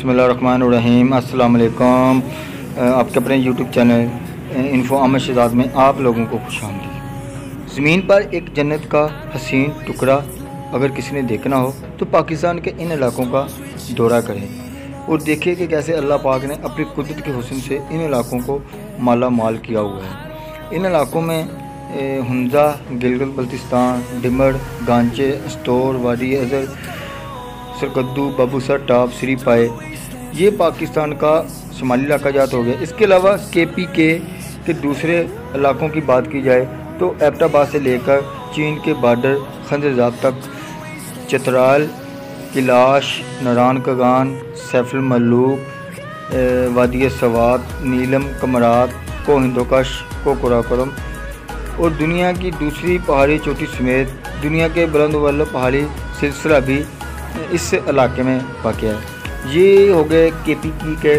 बिस्मिल्लाहिर्रहमानिर्रहीम। अस्सलाम वालेकुम। आपके अपने YouTube channel info Ahmed Shahzad में आप लोगों को खुशामदीद। ज़मीन पर एक जन्नत का हसीन टुकड़ा अगर किसी ने देखना हो तो पाकिस्तान के इन इलाकों का दौरा करें और देखिए कि कैसे अल्लाह पाक ने अपनी कुदरत के हुस्न से इन इलाकों को माला माल किया हुआ है। इन इलाकों में हुंजा, गिलगित बल्तिस्तान, डिमर, गांचे, अस्तौर, वादी अजर, सरकद्दू, बाबूसर टॉप, श्री पाए, ये पाकिस्तान का शुमाली इलाका जात हो गया। इसके अलावा KPK के दूसरे इलाकों की बात की जाए तो एबटाबाद से लेकर चीन के बॉर्डर खंजरजाब तक, चित्राल, किलाश, नारान कगान, सैफुल मलूक, वादी सवात, नीलम, कमरात, को हिंदोकश, को कुराकोरम और दुनिया की दूसरी पहाड़ी चोटी समेत दुनिया के बुलंद वाला पहाड़ी सिलसिला भी इस इलाके में वाक़या है। ये हो गए KPK के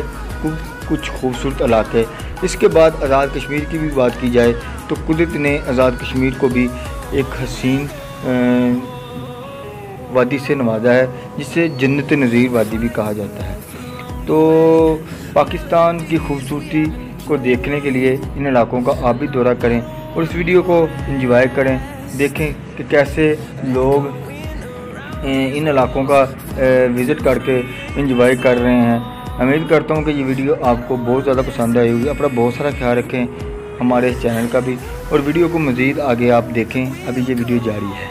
कुछ खूबसूरत इलाके। इसके बाद आज़ाद कश्मीर की भी बात की जाए तो कुदरत ने आज़ाद कश्मीर को भी एक हसीन वादी से नवाजा है जिसे जन्नत नज़ीर वादी भी कहा जाता है। तो पाकिस्तान की खूबसूरती को देखने के लिए इन इलाकों का आप भी दौरा करें और इस वीडियो को एंजॉय करें, देखें कि कैसे लोग इन इलाकों का विज़िट करके एंजॉय कर रहे हैं। उम्मीद करता हूँ कि ये वीडियो आपको बहुत ज़्यादा पसंद आई होगी। अपना बहुत सारा ख्याल रखें, हमारे इस चैनल का भी, और वीडियो को मज़ीद आगे आप देखें। अभी ये वीडियो जारी है।